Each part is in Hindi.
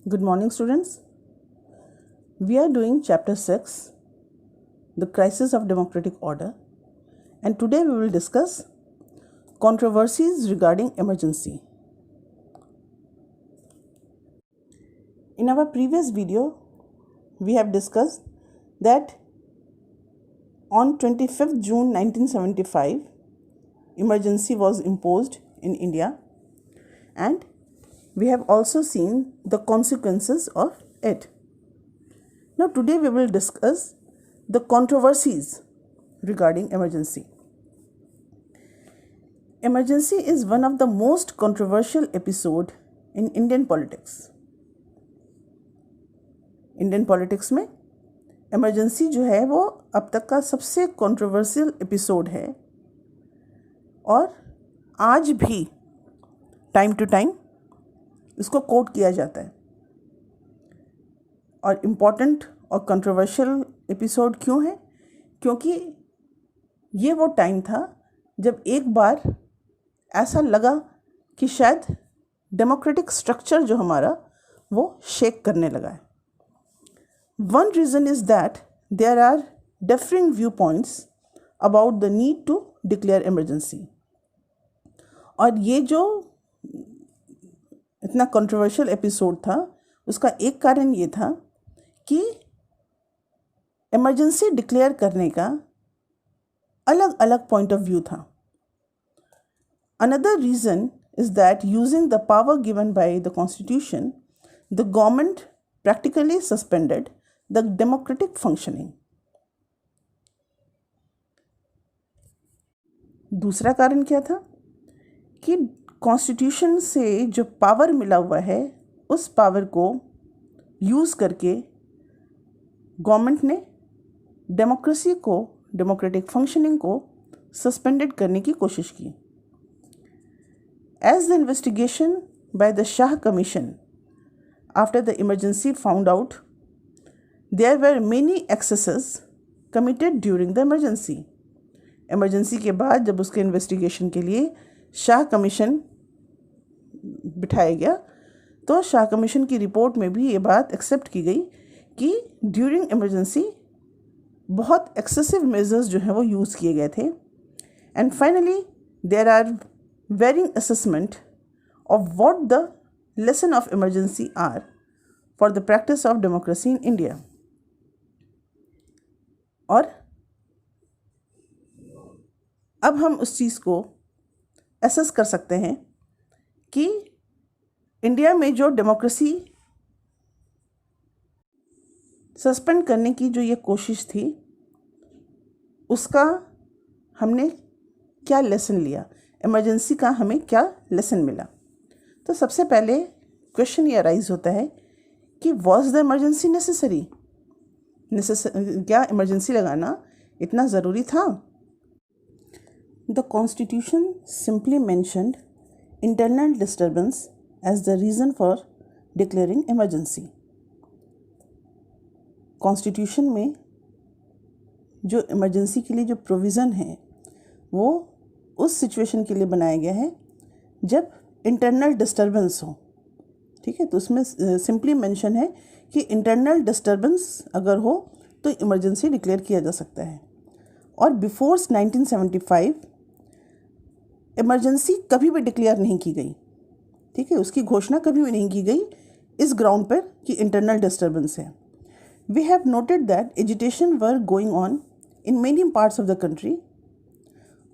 Good morning, students. We are doing chapter 6, The Crisis of Democratic Order, and today we will discuss controversies regarding emergency. In our previous video, we have discussed that on 25th June 1975, emergency was imposed in India, and we have also seen the consequences of it. Now today we will discuss the controversies regarding emergency. Emergency is one of the most controversial episode in Indian politics. Indian politics में इमरजेंसी जो है वो अब तक का सबसे कंट्रोवर्शियल एपिसोड है और आज भी टाइम टू टाइम इसको कोट किया जाता है। और इम्पॉर्टेंट और कंट्रोवर्शियल एपिसोड क्यों है? क्योंकि ये वो टाइम था जब एक बार ऐसा लगा कि शायद डेमोक्रेटिक स्ट्रक्चर जो हमारा वो शेक करने लगा है। One reason is that there are differing viewpoints about the need to declare emergency. और ये जो इतना कंट्रोवर्शियल एपिसोड था उसका एक कारण ये था कि इमरजेंसी डिक्लेयर करने का अलग अलग पॉइंट ऑफ व्यू था। Another reason is that using the power given by the Constitution, the government practically suspended the democratic functioning. दूसरा कारण क्या था कि कॉन्स्टिट्यूशन से जो पावर मिला हुआ है उस पावर को यूज़ करके गवर्नमेंट ने डेमोक्रेसी को, डेमोक्रेटिक फंक्शनिंग को सस्पेंडेड करने की कोशिश की। As the investigation by the Shah Commission after the emergency found out, there were many excesses committed during the emergency. Emergency के बाद जब उसके इन्वेस्टिगेशन के लिए शाह कमीशन बिठाया गया तो शाह कमीशन की रिपोर्ट में भी ये बात एक्सेप्ट की गई कि ड्यूरिंग इमरजेंसी बहुत एक्सेसिव मेजर्स जो हैं वो यूज़ किए गए थे। And finally there are varying assessment of what the lesson of emergency are for the practice of democracy in India. और अब हम उस चीज़ को एसेस कर सकते हैं कि इंडिया में जो डेमोक्रेसी सस्पेंड करने की जो ये कोशिश थी उसका हमने क्या लेसन लिया, इमरजेंसी का हमें क्या लेसन मिला। तो सबसे पहले क्वेश्चन ये अराइज होता है कि वॉज द इमरजेंसी नेसेसरी? क्या इमरजेंसी लगाना इतना ज़रूरी था? The constitution simply mentioned internal disturbance as the reason for declaring emergency. Constitution में जो इमरजेंसी के लिए जो प्रोविज़न है वो उस सिचुएशन के लिए बनाया गया है जब इंटरनल डिस्टर्बेंस हो। ठीक है, तो उसमें सिंपली मेंशन है कि इंटरनल डिस्टर्बेंस अगर हो तो इमरजेंसी डिक्लेयर किया जा सकता है। और बिफोर 1975 इमरजेंसी कभी भी डिक्लेयर नहीं की गई। ठीक है, उसकी घोषणा कभी भी नहीं की गई इस ग्राउंड पर कि इंटरनल डिस्टर्बेंस है। We have noted that agitation were going on in many parts of the country.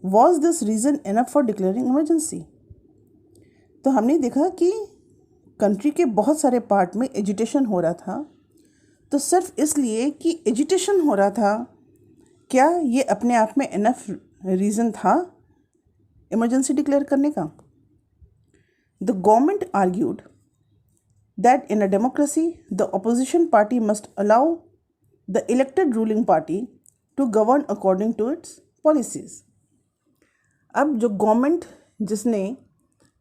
Was this reason enough for declaring emergency? तो हमने देखा कि कंट्री के बहुत सारे पार्ट में एजिटेशन हो रहा था, तो सिर्फ इसलिए कि एजिटेशन हो रहा था क्या ये अपने आप में इनफ रीज़न था इमरजेंसी डिक्लेयर करने का? The government argued that in a democracy the opposition party must allow the elected ruling party to govern according to its policies. अब जो गवर्नमेंट जिसने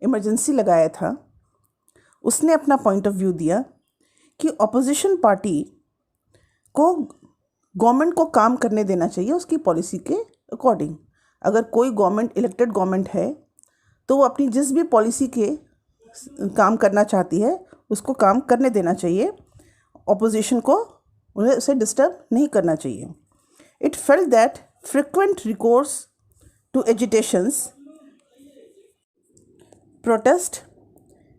इमरजेंसी लगाया था उसने अपना पॉइंट ऑफ व्यू दिया कि अपोजिशन पार्टी को गवर्नमेंट को काम करने देना चाहिए उसकी पॉलिसी के अकॉर्डिंग। अगर कोई गवर्नमेंट इलेक्टेड गवर्नमेंट है तो वो अपनी जिस भी पॉलिसी के काम करना चाहती है उसको काम करने देना चाहिए, ऑपोजिशन को उन्हें उसे डिस्टर्ब नहीं करना चाहिए. It felt that frequent recourse to agitations, protest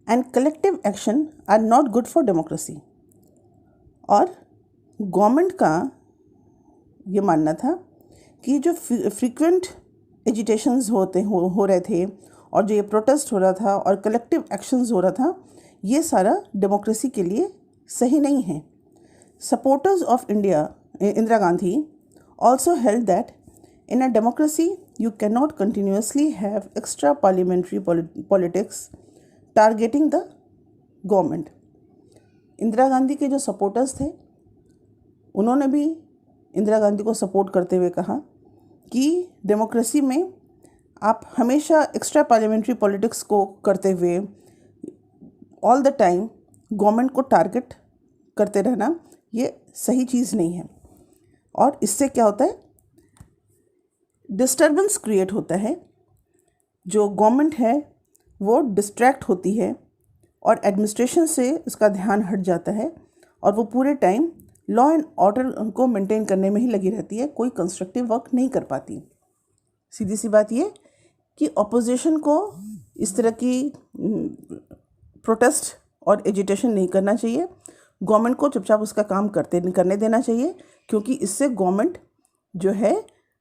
and collective action are not good for democracy. और गवर्नमेंट का ये मानना था कि जो फ्रीक्वेंट एजिटेशंस हो रहे थे और जो ये प्रोटेस्ट हो रहा था और कलेक्टिव एक्शंस हो रहा था, ये सारा डेमोक्रेसी के लिए सही नहीं है. Supporters of Indira Gandhi also held that in a democracy you cannot continuously have extra parliamentary politics targeting the government. Indira Gandhi के जो सपोर्टर्स थे उन्होंने भी इंदिरा गांधी को सपोर्ट करते हुए कहा कि डेमोक्रेसी में आप हमेशा एक्स्ट्रा पार्लियामेंट्री पॉलिटिक्स को करते हुए ऑल द टाइम गवर्नमेंट को टारगेट करते रहना ये सही चीज़ नहीं है. और इससे क्या होता है, डिस्टर्बेंस क्रिएट होता है, जो गवर्नमेंट है वो डिस्ट्रैक्ट होती है और एडमिनिस्ट्रेशन से उसका ध्यान हट जाता है और वो पूरे टाइम लॉ एंड ऑर्डर को मेंटेन करने में ही लगी रहती है, कोई कंस्ट्रक्टिव वर्क नहीं कर पाती. सीधी सी बात ये कि ऑपोजिशन को इस तरह की प्रोटेस्ट और एजिटेशन नहीं करना चाहिए. गवर्नमेंट को चुपचाप उसका काम करने देना चाहिए, क्योंकि इससे गवर्नमेंट जो है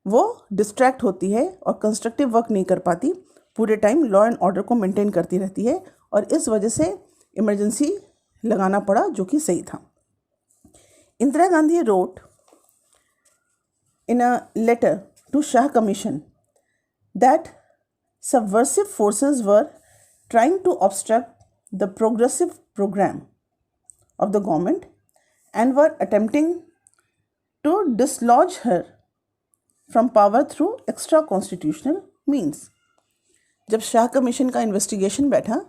वो डिस्ट्रैक्ट होती है और कंस्ट्रक्टिव वर्क नहीं कर पाती, पूरे टाइम लॉ एंड ऑर्डर को मेंटेन करती रहती है. और इस वजह से इमरजेंसी लगाना पड़ा, जो कि सही था. Indira Gandhi wrote in a letter to Shah commission that subversive forces were trying to obstruct the progressive programme of the government and were attempting to dislodge her from power through extra constitutional means. जब शाह कमीशन का इन्वेस्टिगेशन बैठा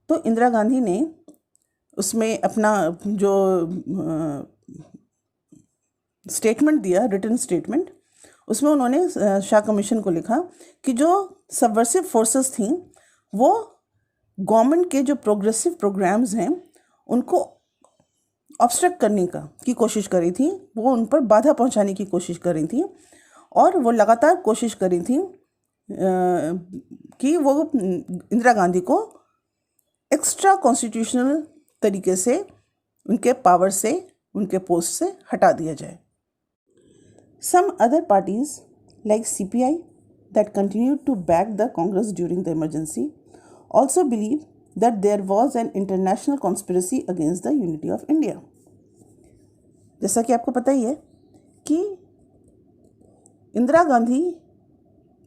तो इंदिरा गांधी ने उसमें अपना जो स्टेटमेंट दिया, रिटन स्टेटमेंट, उसमें उन्होंने शाह कमीशन को लिखा कि जो सबवर्सिव फोर्सेस थीं वो गवर्नमेंट के जो प्रोग्रेसिव प्रोग्राम्स हैं उनको ऑब्स्ट्रक्ट करने की कोशिश करी थी, वो उन पर बाधा पहुंचाने की कोशिश करी थी और वो लगातार कोशिश करी थी कि वो इंदिरा गांधी को एक्स्ट्रा कॉन्स्टिट्यूशनल तरीके से उनके पावर से, उनके पोस्ट से हटा दिया जाए. Some other parties like CPI that continued to back the Congress during the emergency also believe that there was an international conspiracy against the unity of India. जैसा कि आपको पता ही है कि इंदिरा गांधी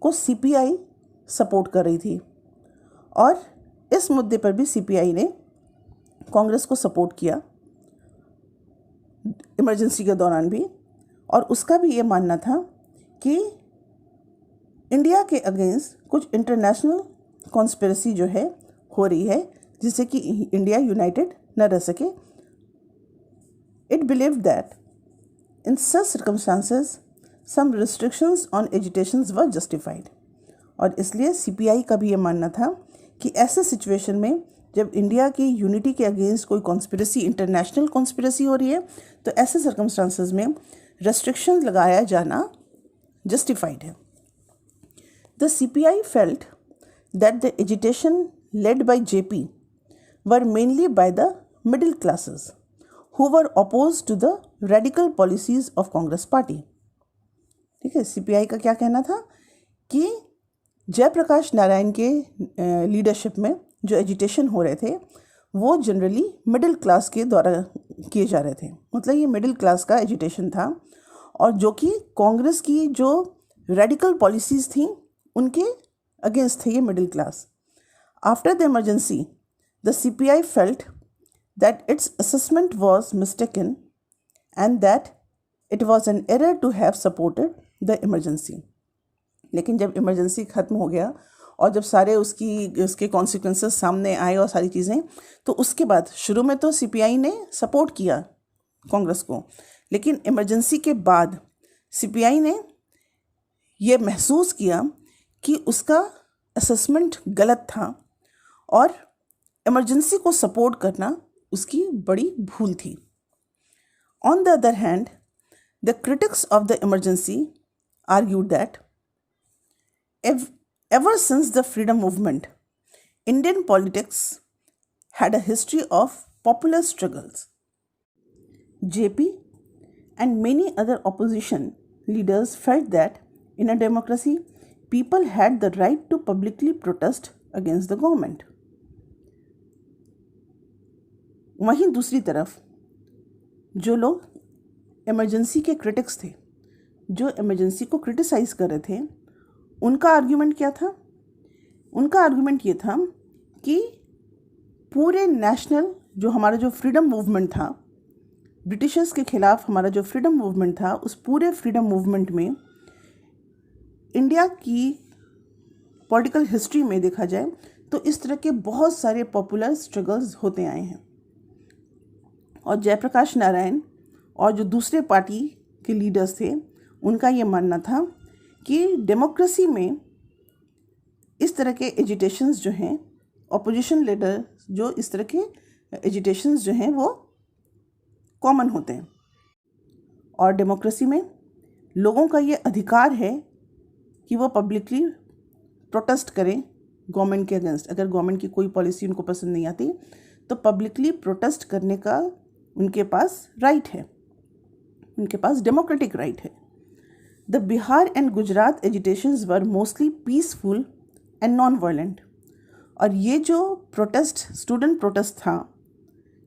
को CPI सपोर्ट कर रही थी और इस मुद्दे पर भी CPI ने कांग्रेस को सपोर्ट किया इमरजेंसी के दौरान भी. और उसका भी ये मानना था कि इंडिया के अगेंस्ट कुछ इंटरनेशनल कॉन्स्पिरेसी जो है हो रही है, जिससे कि इंडिया यूनाइटेड न रह सके. It believe that in such circumstances some restrictions on agitations were justified. और इसलिए CPI का भी ये मानना था कि ऐसे सिचुएशन में जब इंडिया की यूनिटी के अगेंस्ट कोई कॉन्स्पिरेसी, इंटरनेशनल कॉन्स्पिरेसी हो रही है, तो ऐसे सर्कमस्टांसेस में रेस्ट्रिक्शंस लगाया जाना जस्टिफाइड है. The CPI felt that the agitation led by JP were mainly by the middle classes who were opposed to the radical policies of Congress party. ठीक है, CPI का क्या कहना था कि जयप्रकाश नारायण के लीडरशिप में जो एजिटेशन हो रहे थे वो जनरली मिडिल क्लास के द्वारा किए जा रहे थे. मतलब ये मिडिल क्लास का एजिटेशन था और जो कि कांग्रेस की जो रेडिकल पॉलिसीज़ थी उनके अगेंस्ट थे ये middle class. After the emergency, the CPI felt that its assessment was mistaken and that it was an error to have supported the emergency. लेकिन जब इमरजेंसी ख़त्म हो गया और जब सारे उसके कॉन्सिक्वेंसेस सामने आए और सारी चीज़ें, तो उसके बाद शुरू में तो CPI ने सपोर्ट किया कांग्रेस को, लेकिन इमरजेंसी के बाद CPI ने ये महसूस किया कि उसका असेसमेंट गलत था और इमरजेंसी को सपोर्ट करना उसकी बड़ी भूल थी। On the other hand, the critics of the emergency argued that ever since the freedom movement, Indian politics had a history of popular struggles. JP and many other opposition leaders felt that in a democracy, people had the right to publicly protest against the government. वहीं दूसरी तरफ जो लोग इमरजेंसी के क्रिटिक्स थे, जो इमरजेंसी को क्रिटिसाइज़ कर रहे थे, उनका आर्ग्यूमेंट क्या था? उनका आर्ग्यूमेंट ये था कि पूरे नेशनल जो हमारा जो फ्रीडम मूवमेंट था, ब्रिटिशर्स के ख़िलाफ़ हमारा जो फ्रीडम मूवमेंट था, उस पूरे फ्रीडम मूवमेंट में इंडिया की पॉलिटिकल हिस्ट्री में देखा जाए तो इस तरह के बहुत सारे पॉपुलर स्ट्रगल्स होते आए हैं। और जयप्रकाश नारायण और जो दूसरे पार्टी के लीडर्स थे, उनका ये मानना था कि डेमोक्रेसी में इस तरह के एजिटेशंस जो हैं, ऑपोजिशन लीडर जो इस तरह के एजिटेशंस जो हैं वो कॉमन होते हैं, और डेमोक्रेसी में लोगों का ये अधिकार है कि वो पब्लिकली प्रोटेस्ट करें गवर्नमेंट के अगेंस्ट। अगर गवर्नमेंट की कोई पॉलिसी उनको पसंद नहीं आती तो पब्लिकली प्रोटेस्ट करने का उनके पास राइट है, उनके पास डेमोक्रेटिक राइट है। The Bihar and Gujarat agitations were mostly peaceful and non violent. और ये जो प्रोटेस्ट, स्टूडेंट प्रोटेस्ट था,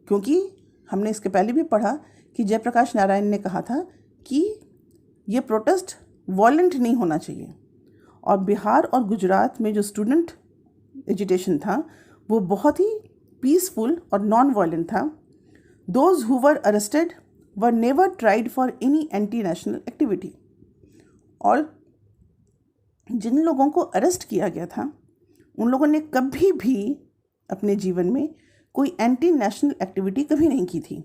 क्योंकि हमने इसके पहले भी पढ़ा कि जयप्रकाश नारायण ने कहा था कि ये प्रोटेस्ट वायलेंट नहीं होना चाहिए, और बिहार और गुजरात में जो स्टूडेंट एजिटेशन था वो बहुत ही पीसफुल और नॉन वायलेंट था। Those who were arrested were never tried for any anti-national activity. और जिन लोगों को अरेस्ट किया गया था उन लोगों ने कभी भी अपने जीवन में कोई एंटी नेशनल एक्टिविटी कभी नहीं की थी।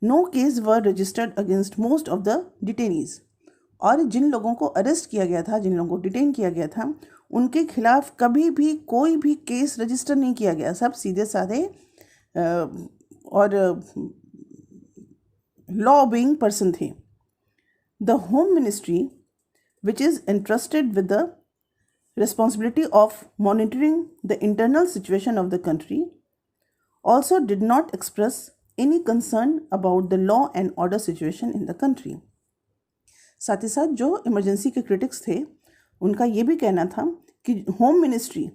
No case were registered against most of the detainees. और जिन लोगों को अरेस्ट किया गया था, जिन लोगों को डिटेन किया गया था, उनके खिलाफ कभी भी कोई भी केस रजिस्टर नहीं किया गया। सब सीधे साधे और लॉ ओबेइंग पर्सन थे। The home ministry which is interested with the responsibility of monitoring the internal situation of the country also did not express any concern about the law and order situation in the country. साथ ही साथ जो इमरजेंसी के क्रिटिक्स थे, उनका ये भी कहना था कि होम मिनिस्ट्री,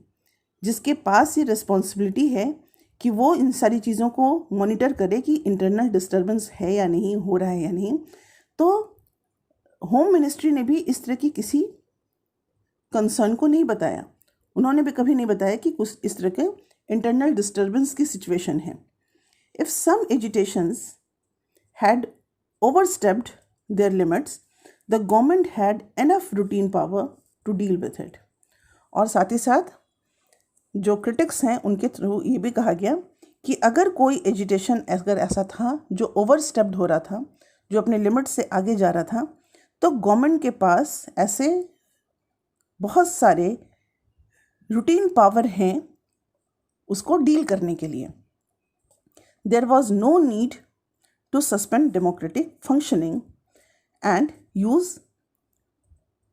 जिसके पास ये रिस्पॉन्सिबिलिटी है कि वो इन सारी चीज़ों को मॉनिटर करे कि इंटरनल डिस्टर्बेंस है या नहीं, हो रहा है या नहीं, तो होम मिनिस्ट्री ने भी इस तरह की किसी कंसर्न को नहीं बताया। उन्होंने भी कभी नहीं बताया कि कुछ इस तरह के इंटरनल डिस्टर्बेंस की सिचुएशन है। If some agitations had overstepped their limits, the government had enough routine power to deal with it. और साथ ही साथ जो क्रिटिक्स हैं उनके थ्रू ये भी कहा गया कि अगर कोई एजिटेशन अगर ऐसा था जो ओवरस्टेप्ड हो रहा था, जो अपने लिमिट से आगे जा रहा था, तो गवर्नमेंट के पास ऐसे बहुत सारे रूटीन पावर हैं उसको डील करने के लिए। There was no need to suspend democratic functioning and use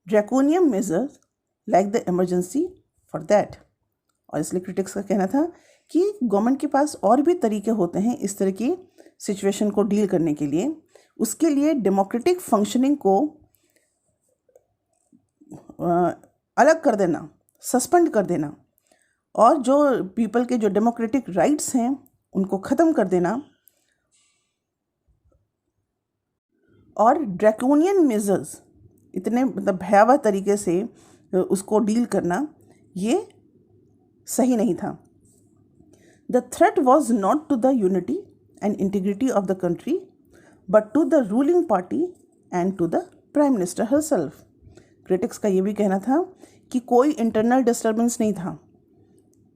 draconian measures like the emergency for that. और इसलिए क्रिटिक्स का कहना था कि गवर्नमेंट के पास और भी तरीके होते हैं इस तरह की सिचुएशन को डील करने के लिए। उसके लिए डेमोक्रेटिक फंक्शनिंग को अलग कर देना, सस्पेंड कर देना, और जो पीपल के जो डेमोक्रेटिक राइट्स हैं उनको ख़त्म कर देना, और ड्रैकोनियन मेजर्स, इतने मतलब भयावह तरीके से उसको डील करना, ये सही नहीं था। The threat was not to the unity and integrity of the country but to the ruling party and to the prime minister herself. Critics का ये भी कहना था कि कोई इंटरनल डिस्टर्बेंस नहीं था,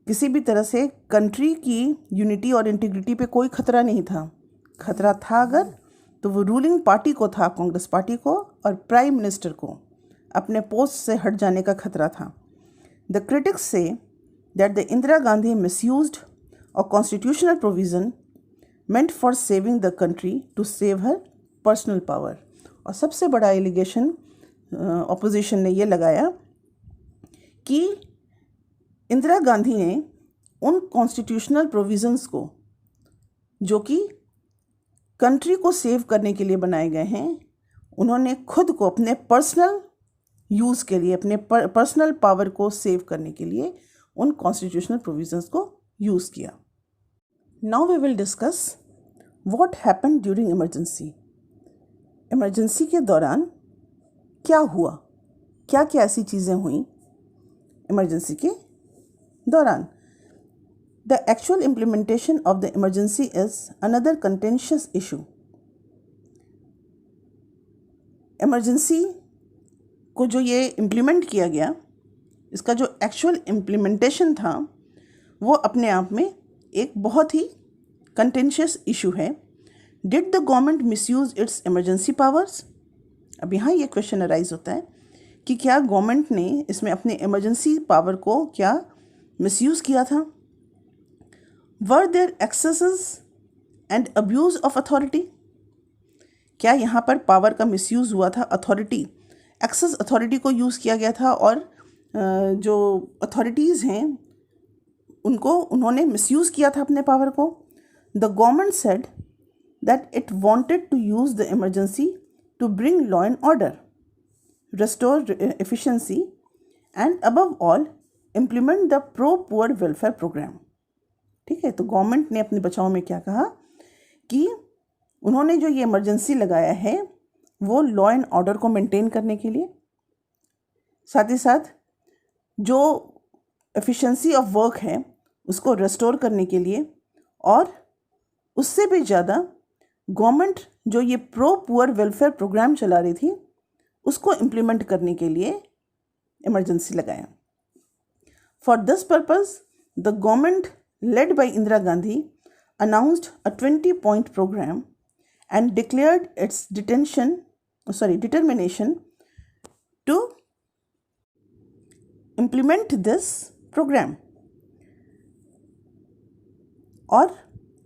किसी भी तरह से कंट्री की यूनिटी और इंटीग्रिटी पे कोई खतरा नहीं था। खतरा था अगर तो वो रूलिंग पार्टी को था, कांग्रेस पार्टी को, और प्राइम मिनिस्टर को अपने पोस्ट से हट जाने का खतरा था। द क्रिटिक्स से that the Indira Gandhi misused a constitutional provision meant for saving the country to save her personal power. और सबसे बड़ा एलिगेशन ऑपोजिशन ने ये लगाया कि इंदिरा गांधी ने उन कॉन्स्टिट्यूशनल प्रोविजंस को जो कि कंट्री को सेव करने के लिए बनाए गए हैं, उन्होंने खुद को अपने पर्सनल यूज़ के लिए, अपने पर्सनल पावर को सेव करने के लिए उन कॉन्स्टिट्यूशनल प्रोविजंस को यूज़ किया. Now we will discuss what happened during emergency. Emergency के दौरान क्या हुआ, क्या क्या ऐसी चीज़ें हुई इमरजेंसी के दौरान. The actual implementation of the emergency is another contentious issue. Emergency को जो ये इम्प्लीमेंट किया गया, इसका जो एक्चुअल इम्प्लीमेंटेशन था वो अपने आप में एक बहुत ही कंटेंशियस इशू है. Did the government misuse it's emergency powers. अब यहाँ ये क्वेश्चन अराइज होता है कि क्या गवर्नमेंट ने इसमें अपने इमरजेंसी पावर को क्या मिसयूज़ किया था. Were there excesses and abuse of authority. क्या यहाँ पर पावर का मिसयूज़ हुआ था, अथॉरिटी, एक्सेस अथॉरिटी को यूज़ किया गया था और जो अथॉरिटीज़ हैं उनको उन्होंने मिसयूज़ किया था अपने पावर को. The government said that it wanted to use the emergency to bring law and order, restore efficiency and above all implement the pro poor welfare programme. ठीक है, तो गवर्नमेंट ने अपने बचाव में क्या कहा कि उन्होंने जो ये इमरजेंसी लगाया है वो लॉ एंड ऑर्डर को मेंटेन करने के लिए, साथ ही साथ जो एफिशिएंसी ऑफ वर्क है उसको रेस्टोर करने के लिए, और उससे भी ज़्यादा गवर्नमेंट जो ये प्रो पुअर वेलफेयर प्रोग्राम चला रही थी उसको इम्प्लीमेंट करने के लिए इमरजेंसी लगाया. For this purpose the government led by Indira Gandhi announced a 20-point program and declared its determination to implement this program. और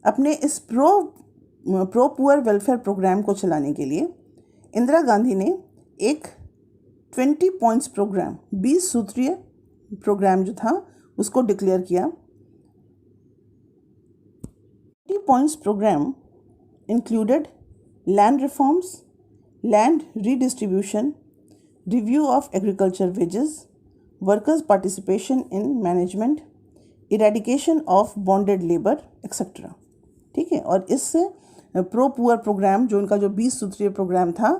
अपने इस प्रो पुअर वेलफेयर प्रोग्राम को चलाने के लिए इंदिरा गांधी ने एक 20 पॉइंट्स प्रोग्राम, 20 सूत्रीय प्रोग्राम जो था उसको डिक्लेयर किया. Points program included land reforms, land redistribution, review of agriculture wages, workers' participation in management, eradication of bonded labor, etc. ठीक है, और इस प्रो पुअर प्रोग्राम जो उनका जो 20 सूत्रीय प्रोग्राम था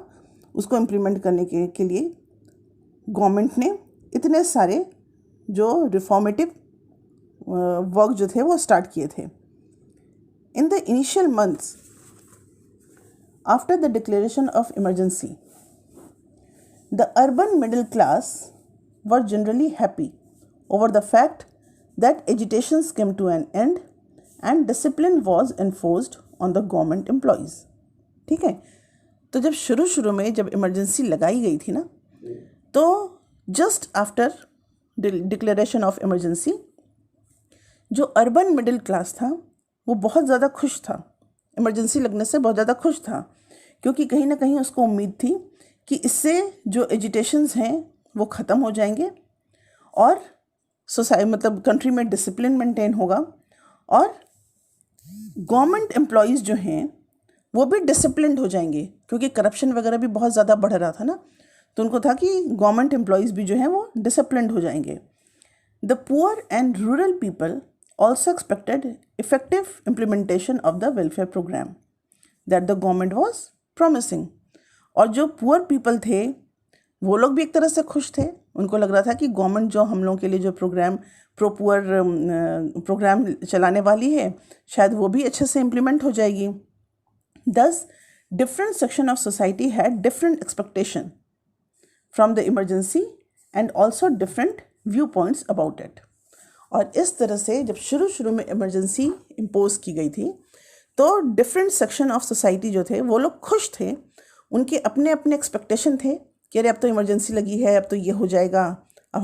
उसको इम्प्लीमेंट करने के लिए गवर्नमेंट ने इतने सारे जो रिफॉर्मेटिव वर्क जो थे वो स्टार्ट किए थे. In the initial months after the declaration of emergency, the urban middle class were generally happy over the fact that agitations came to an end and discipline was enforced on the government employees. ठीक है, तो जब शुरू में जब इमरजेंसी लगाई गई थी ना, तो just after declaration of emergency जो अर्बन मिडिल क्लास था वो बहुत ज़्यादा खुश था. इमरजेंसी लगने से बहुत ज़्यादा खुश था, क्योंकि कहीं ना कहीं उसको उम्मीद थी कि इससे जो एजिटेशंस हैं वो ख़त्म हो जाएंगे और मतलब कंट्री में डिसिप्लिन मेंटेन होगा, और गवर्नमेंट एम्प्लॉयज़ जो हैं वो भी डिसिप्लिन्ड हो जाएंगे, क्योंकि करप्शन वगैरह भी बहुत ज़्यादा बढ़ रहा था ना, तो उनको था कि गवर्नमेंट एम्प्लॉयज़ भी जो हैं वो डिसिप्लिन्ड हो जाएंगे. The poor and rural people also expected effective implementation of the welfare program that the government was promising. और जो पुअर पीपल थे वो लोग भी एक तरह से खुश थे. उनको लग रहा था कि गवर्नमेंट जो हम लोगों के लिए जो प्रो पुअर प्रोग्राम चलाने वाली है शायद वो भी अच्छे से इम्प्लीमेंट हो जाएगी. Thus, different section of society had different expectation from the emergency and also different viewpoints about it. और इस तरह से जब शुरू में इमरजेंसी इम्पोज की गई थी तो डिफरेंट सेक्शन ऑफ सोसाइटी जो थे वो लोग खुश थे. उनके अपने अपने एक्सपेक्टेशन थे कि अरे अब तो इमरजेंसी लगी है, अब तो ये हो जाएगा, अब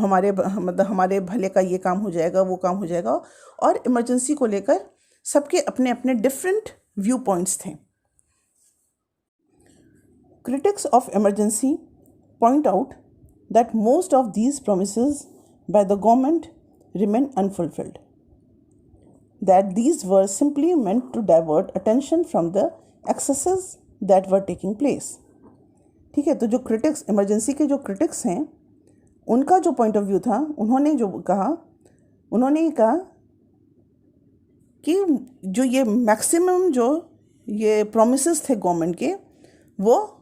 हमारे भले का ये काम हो जाएगा, वो काम हो जाएगा. और इमरजेंसी को लेकर सबके अपने अपने डिफरेंट व्यू पॉइंट्स थे। Critics of emergency point out that most of these promises by the government remain unfulfilled, that these were simply meant to divert attention from the excesses that were taking place. ठीक है, तो जो क्रिटिक्स, इमरजेंसी के जो क्रिटिक्स हैं, उनका जो पॉइंट ऑफ व्यू था, उन्होंने कहा कि जो ये मैक्सिमम जो ये प्रोमिसेस थे गवर्नमेंट के, वो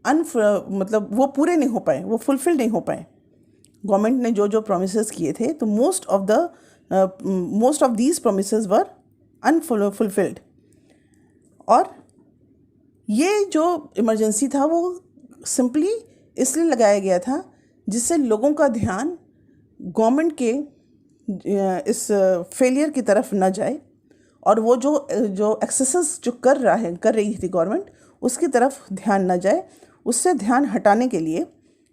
मतलब वो पूरे नहीं हो पाए, वो फुलफिल नहीं हो पाए। गवर्नमेंट ने जो जो प्रोमिसेस किए थे, तो most of these promises were unfulfilled. और ये जो इमरजेंसी था वो सिंपली इसलिए लगाया गया था जिससे लोगों का ध्यान गवर्नमेंट के इस फेलियर की तरफ न जाए, और वो जो एक्सेसेस जो कर रही थी गवर्नमेंट, उसकी तरफ ध्यान न जाए। उससे ध्यान हटाने के लिए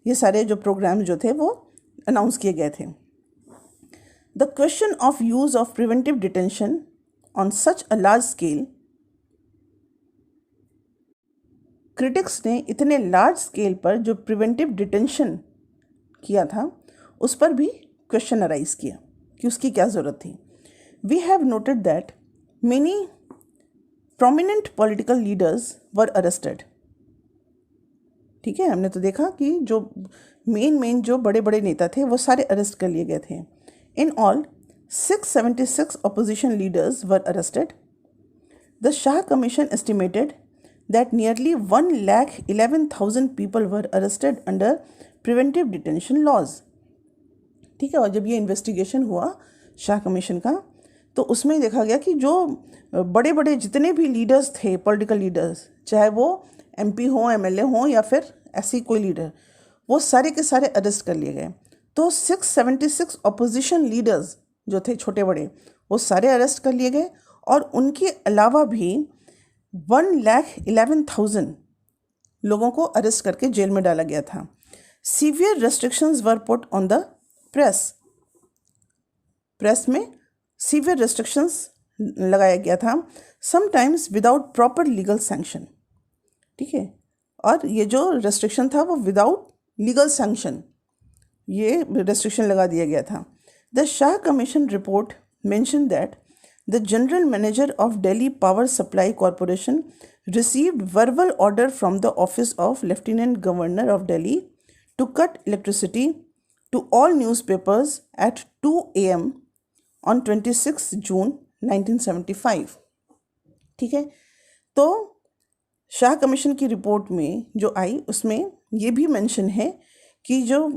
ये सारे जो प्रोग्राम जो थे वो अनाउंस किए गए थे। The question of use of preventive detention on such a large scale, critics ने इतने लार्ज स्केल पर जो प्रिवेंटिव डिटेंशन किया था उस पर भी क्वेश्चन अराइज किया कि उसकी क्या ज़रूरत थी। We have noted that many prominent political leaders were arrested. ठीक है, हमने तो देखा कि जो मेन जो बड़े बड़े नेता थे वो सारे अरेस्ट कर लिए गए थे। In all 676 opposition leaders were arrested. The Shah Commission estimated that nearly 1,11,000 people were arrested under preventive detention laws. ठीक है, और जब ये इन्वेस्टिगेशन हुआ शाह कमीशन का, तो उसमें देखा गया कि जो बड़े बड़े जितने भी लीडर्स थे, पॉलिटिकल लीडर्स, चाहे वो MP हों, MLA हों या फिर ऐसी कोई लीडर, वो सारे के सारे अरेस्ट कर लिए गए। तो 676 ऑपोजिशन लीडर्स जो थे छोटे बड़े, वो सारे अरेस्ट कर लिए गए, और उनके अलावा भी 1,11,000 लोगों को अरेस्ट करके जेल में डाला गया था। Severe restrictions were put on the press में सीवियर रेस्ट्रिक्शंस लगाया गया था, sometimes without proper legal sanction. ठीक है, और ये जो रेस्ट्रिक्शन था वो विदाउट लीगल सैंक्शन ये रेस्ट्रिक्शन लगा दिया गया था। The Shah commission report mention that the general manager of Delhi power supply corporation received verbal order from the office of Lieutenant Governor of Delhi to cut electricity to all newspapers at 2 a.m. on 26 June 1975। ठीक है, तो शाह कमीशन की रिपोर्ट में जो आई उसमें ये भी मेंशन है कि जो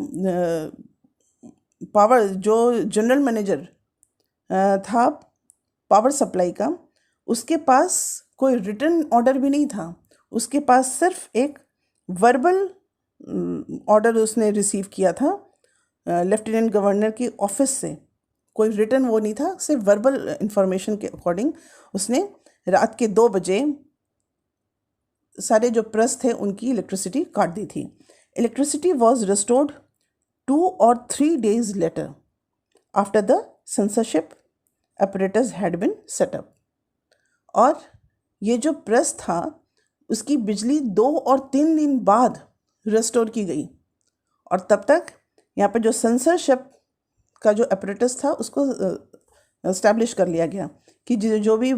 जनरल मैनेजर था पावर सप्लाई का, उसके पास कोई रिटन ऑर्डर भी नहीं था, उसके पास सिर्फ एक वर्बल ऑर्डर उसने रिसीव किया था लेफ्टिनेंट गवर्नर की ऑफिस से। कोई रिटन वो नहीं था, सिर्फ वर्बल इंफॉर्मेशन के अकॉर्डिंग उसने रात के 2 बजे सारे जो प्रेस थे उनकी इलेक्ट्रिसिटी काट दी थी। Electricity was restored 2 or 3 days later after the censorship apparatus had been set up। और ये जो प्रेस था उसकी बिजली 2 और 3 दिन बाद रिस्टोर की गई, और तब तक यहाँ पे जो सेंसरशिप का जो अपरेटस था उसको एस्टैब्लिश कर लिया गया कि जो भी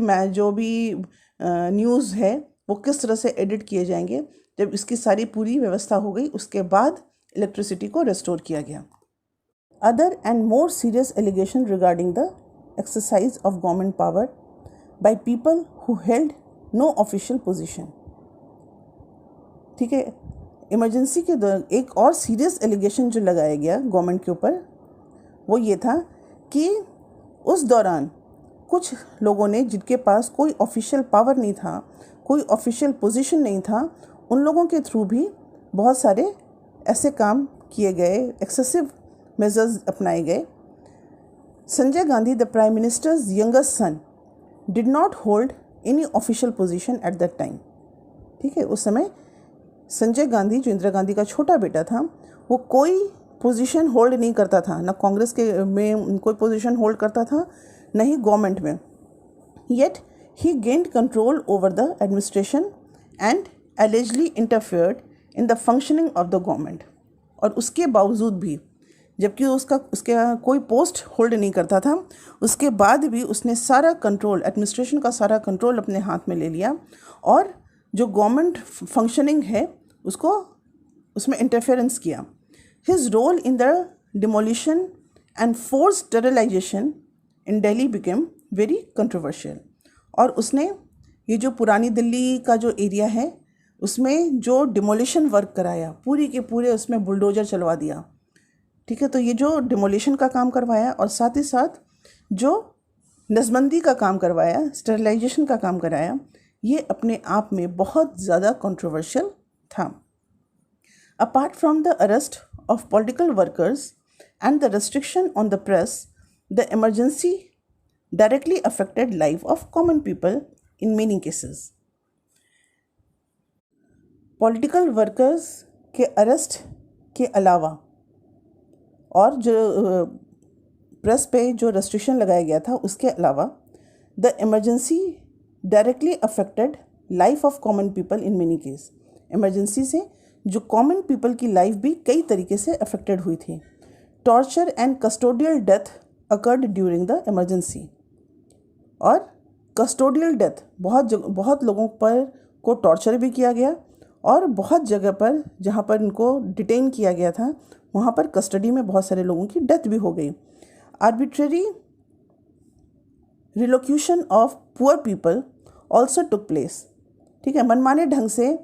न्यूज़ है वो किस तरह से एडिट किए जाएंगे। जब इसकी सारी पूरी व्यवस्था हो गई उसके बाद इलेक्ट्रिसिटी को रेस्टोर किया गया। Other and more serious allegation regarding the exercise of government power by people who held no official position. ठीक है, इमरजेंसी के दौरान एक और सीरियस एलिगेशन जो लगाया गया गवर्नमेंट के ऊपर वो ये था कि उस दौरान कुछ लोगों ने जिनके पास कोई ऑफिशियल पावर नहीं था, कोई ऑफिशियल पोजीशन नहीं था, उन लोगों के थ्रू भी बहुत सारे ऐसे काम किए गए, एक्सेसिव मेजर्स अपनाए गए। Sanjay Gandhi, the prime ministers youngest son, did not hold any official position at that time. ठीक है, उस समय संजय गांधी जो इंदिरा गांधी का छोटा बेटा था वो कोई पोजीशन होल्ड नहीं करता था, ना कांग्रेस के में कोई पोजीशन होल्ड करता था, न ही गवर्नमेंट में। Yet He gained control over the administration and allegedly interfered in the functioning of the government. और उसके बावजूद भी, जबकि उसका कोई पोस्ट होल्ड नहीं करता था, उसके बाद भी उसने सारा कंट्रोल, एडमिनिस्ट्रेशन का सारा कंट्रोल अपने हाथ में ले लिया और जो गवर्नमेंट फंक्शनिंग है उसको उसमें इंटरफेरेंस किया. His role in the demolition and forced sterilization in Delhi became very controversial. और उसने ये जो पुरानी दिल्ली का जो एरिया है उसमें जो डिमोलिशन वर्क कराया, पूरी के पूरे उसमें बुलडोजर चलवा दिया. ठीक है, तो ये जो डिमोलिशन का काम करवाया और साथ ही साथ जो नज़बंदी का काम करवाया, स्टरलाइजेशन का काम कराया, ये अपने आप में बहुत ज़्यादा कंट्रोवर्शियल था. Apart from the arrest of political workers and the restriction on the press, the emergency directly affected life of common people in many cases. Political workers के अरेस्ट के अलावा और जो प्रेस पे जो रेस्ट्रिक्शन लगाया गया था उसके अलावा the emergency directly affected life of common people in many cases. Emergency से जो कॉमन पीपल की लाइफ भी कई तरीके से अफेक्टेड हुई थी. Torture and custodial death occurred during the emergency. और कस्टोडियल डेथ, बहुत लोगों पर को टॉर्चर भी किया गया और बहुत जगह पर जहाँ पर इनको डिटेन किया गया था वहाँ पर कस्टडी में बहुत सारे लोगों की डेथ भी हो गई. Arbitrary relocation of poor people also took place. ठीक है, मनमाने ढंग से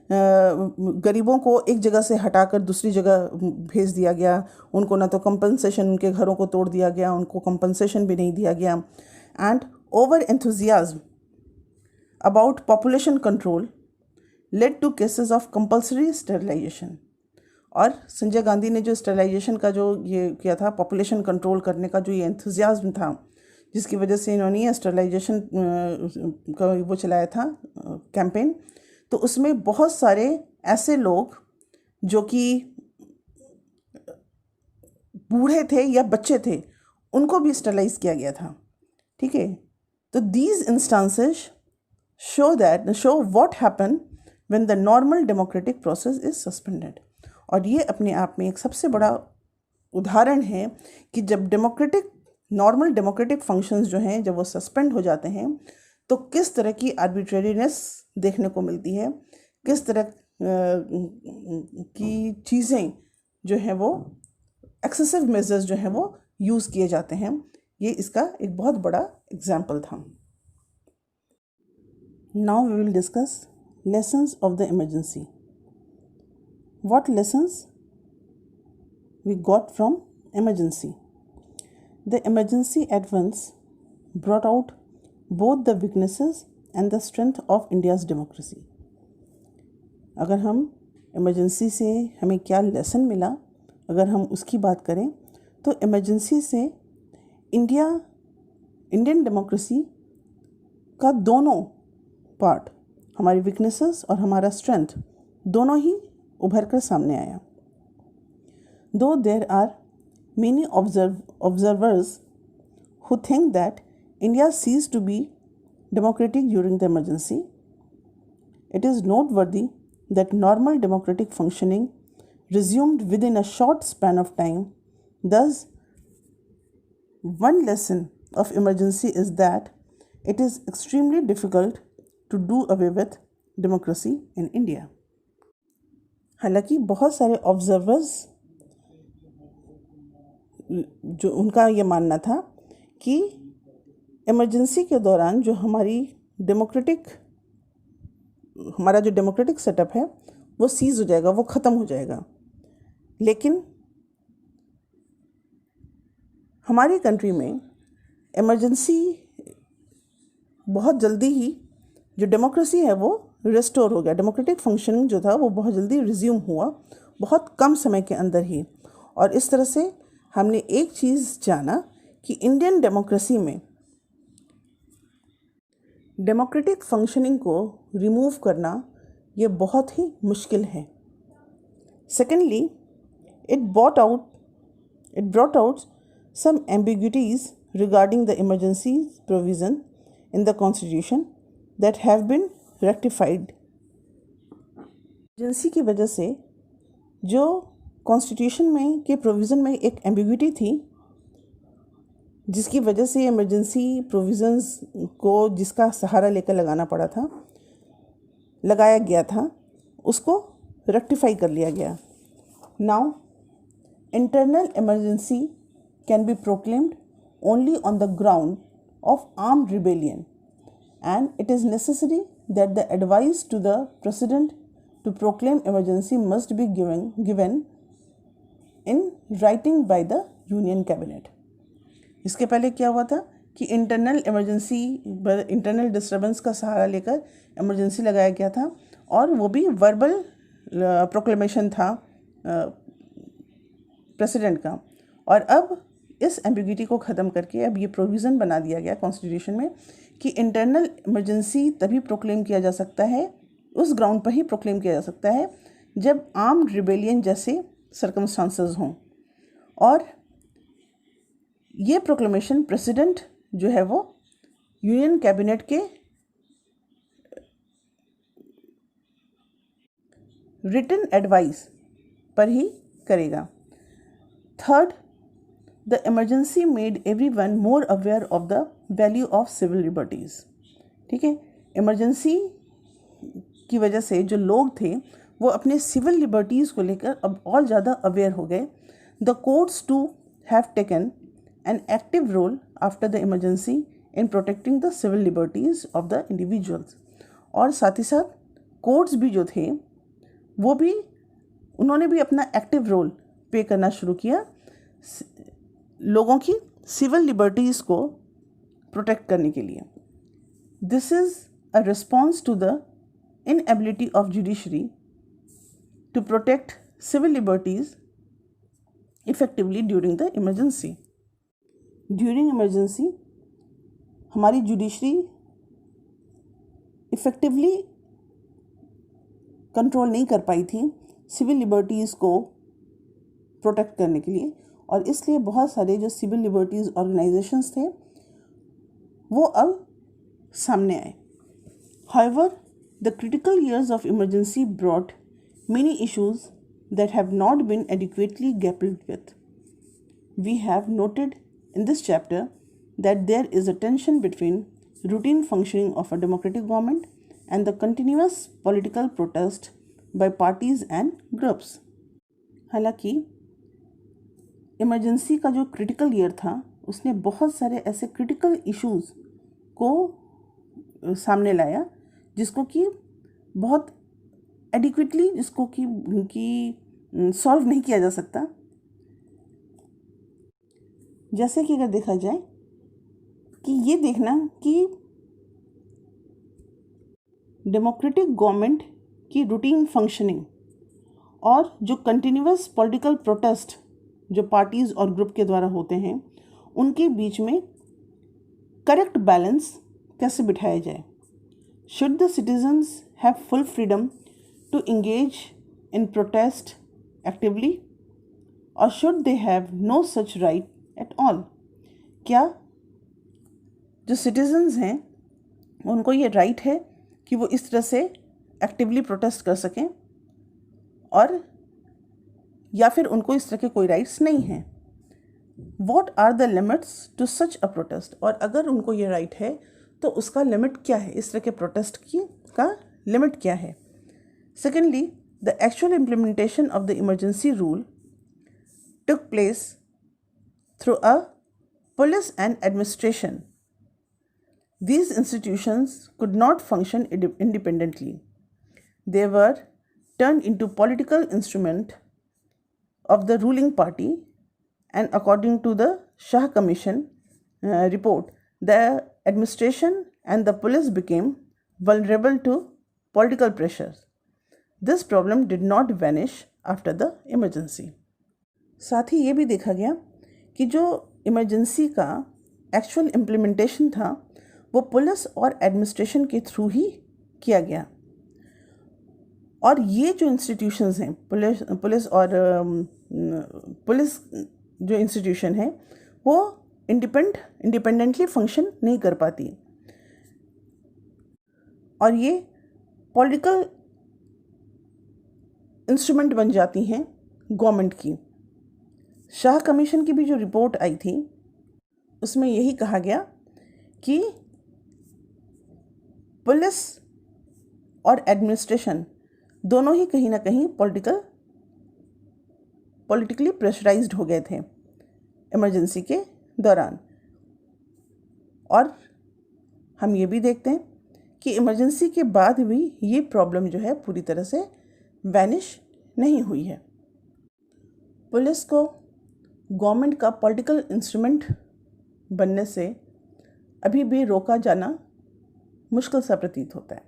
गरीबों को एक जगह से हटाकर दूसरी जगह भेज दिया गया. उनको ना तो कंपनसेशन, उनके घरों को तोड़ दिया गया, उनको कंपनसेशन भी नहीं दिया गया. And over enthusiasm about population control led to cases of compulsory sterilisation. और संजय गांधी ने जो स्टेरिलाइजेशन का जो ये किया था, पॉपुलेशन कंट्रोल करने का जो ये एंथुजियाज्म था, जिसकी वजह से इन्होंने स्टेरिलाइजेशन का वो चलाया था कैंपेन, तो उसमें बहुत सारे ऐसे लोग जो कि बूढ़े थे या बच्चे थे उनको भी स्टरलाइज किया गया था. ठीक है, तो these instances show what happen when the normal democratic process is suspended. और ये अपने आप में एक सबसे बड़ा उदाहरण है कि जब नॉर्मल डेमोक्रेटिक फंक्शंस जो हैं जब वो सस्पेंड हो जाते हैं तो किस तरह की आर्बिट्रेरीनेस देखने को मिलती है, किस तरह की चीज़ें जो हैं वो एक्सेसिव मेजर्स जो हैं वो यूज़ किए जाते हैं. ये इसका एक बहुत बड़ा एग्जाम्पल था. Now we will discuss lessons of the emergency. What lessons we got from emergency. The emergency at once brought out both the weaknesses and the strength of India's democracy. अगर हम इमरजेंसी से हमें क्या लेसन मिला, अगर हम उसकी बात करें तो इमरजेंसी से इंडियन डेमोक्रेसी का दोनों पार्ट, हमारी वीकनेसेस और हमारा स्ट्रेंथ, दोनों ही उभर कर सामने आया. Though there are many observers who think that India ceased to be democratic during the emergency, it is noteworthy that normal democratic functioning resumed within a short span of time. Thus, one lesson of emergency is that it is extremely difficult to do away with democracy in India. हालांकि बहुत सारे ऑब्जर्वर्स जो उनका ये मानना था कि इमरजेंसी के दौरान जो हमारा जो डेमोक्रेटिक सेटअप है वो सीज़ हो जाएगा, वो ख़त्म हो जाएगा. लेकिन हमारी कंट्री में इमरजेंसी बहुत जल्दी ही जो डेमोक्रेसी है वो रिस्टोर हो गया. डेमोक्रेटिक फंक्शनिंग जो था वो बहुत जल्दी रिज्यूम हुआ, बहुत कम समय के अंदर ही. और इस तरह से हमने एक चीज़ जाना कि इंडियन डेमोक्रेसी में डेमोक्रेटिक फंक्शनिंग को रिमूव करना ये बहुत ही मुश्किल है. Secondly, it brought out some ambiguities regarding the emergency provision in the constitution that have been rectified. Emergency की वजह से जो कॉन्स्टिट्यूशन में के प्रोविज़न में एक एम्बिग्विटी थी, जिसकी वजह से इमरजेंसी प्रोविज़न्स को जिसका सहारा लेकर लगाया गया था, उसको रेक्टिफाई कर लिया गया. Now internal emergency can be proclaimed only on the ground of armed rebellion, and it is necessary that the advice to the president to proclaim emergency must be given in writing by the union cabinet. इसके पहले क्या हुआ था कि इंटरनल डिस्टर्बेंस का सहारा लेकर इमरजेंसी लगाया गया था, और वो भी वर्बल प्रोक्लेमेशन था प्रेसिडेंट का. और अब इस एम्बिग्विटी को ख़त्म करके अब ये प्रोविज़न बना दिया गया कॉन्स्टिट्यूशन में कि इंटरनल इमरजेंसी तभी प्रोक्लेम किया जा सकता है, उस ग्राउंड पर ही प्रोक्लेम किया जा सकता है जब आर्म्ड रिबेलियन जैसे सर्कमस्टांसेस हों. और ये प्रोक्लेमेशन प्रेसिडेंट जो है वो यूनियन कैबिनेट के रिटन एडवाइस पर ही करेगा. Third, the emergency made everyone more aware of the value of civil liberties. ठीक है, इमरजेंसी की वजह से जो लोग थे वो अपने सिविल लिबर्टीज़ को लेकर अब और ज़्यादा अवेयर हो गए. The courts too have taken an active role after the emergency in protecting the civil liberties of the individuals. और साथ ही साथ कोर्ट्स भी जो थे वो भी उन्होंने भी अपना एक्टिव रोल प्ले करना शुरू किया लोगों की सिविल लिबर्टीज़ को प्रोटेक्ट करने के लिए. This is a response to the inability of judiciary to protect civil liberties effectively during the emergency. During emergency हमारी जुडिशरी इफ़ेक्टिवली कंट्रोल नहीं कर पाई थी सिविल लिबर्टीज़ को प्रोटेक्ट करने के लिए, और इसलिए बहुत सारे जो सिविल लिबर्टीज़ ऑर्गेनाइजेशंस थे वो अब सामने आए. However the critical years of emergency brought many issues that have not been adequately grappled with. We have noted in this chapter that there is a tension between routine functioning of a democratic government and the continuous political protest by parties and groups. हालांकि इमरजेंसी का जो क्रिटिकल ईयर था उसने बहुत सारे ऐसे क्रिटिकल इश्यूज़ को सामने लाया जिसको कि बहुत एडिक्वेटली जिसको कि सॉल्व नहीं किया जा सकता. जैसे कि अगर देखा जाए कि ये देखना कि डेमोक्रेटिक गवर्नमेंट की रूटीन फंक्शनिंग और जो कंटिन्यूअस पॉलिटिकल प्रोटेस्ट जो पार्टीज़ और ग्रुप के द्वारा होते हैं उनके बीच में करेक्ट बैलेंस कैसे बिठाया जाए. Should the citizens have full freedom to engage in protest actively, और should they have no such right at all. क्या जो सिटीजन्स हैं उनको ये राइट है कि वो इस तरह से एक्टिवली प्रोटेस्ट कर सकें, और या फिर उनको इस तरह के कोई राइट्स नहीं हैं. What are the limits to such a protest, और अगर उनको ये राइट है तो उसका लिमिट क्या है, इस तरह के प्रोटेस्ट की का लिमिट क्या है. Secondly, the actual implementation of the emergency rule took place through a police and administration. These institutions could not function independently. They were turned into political instrument of the ruling party, and according to the Shah Commission report, the administration and the police became vulnerable to political pressures. This problem did not vanish after the emergency. साथ ही ये भी देखा गया कि जो इमरजेंसी का एक्चुअल इम्प्लीमेंटेशन था वो पुलिस और एडमिनिस्ट्रेशन के थ्रू ही किया गया, और ये जो इंस्टीट्यूशंस हैं पुलिस जो इंस्टीट्यूशन है वो इंडिपेंडेंटली फंक्शन नहीं कर पाती. और ये पॉलिटिकल इंस्ट्रूमेंट बन जाती हैं गवर्नमेंट की। शाह कमीशन की भी जो रिपोर्ट आई थी उसमें यही कहा गया कि पुलिस और एडमिनिस्ट्रेशन दोनों ही कहीं ना कहीं पॉलिटिकली प्रेशराइज्ड हो गए थे इमरजेंसी के दौरान। और हम ये भी देखते हैं कि इमरजेंसी के बाद भी ये प्रॉब्लम जो है पूरी तरह से वैनिश नहीं हुई है। पुलिस को गवर्नमेंट का पॉलिटिकल इंस्ट्रूमेंट बनने से अभी भी रोका जाना मुश्किल सा प्रतीत होता है।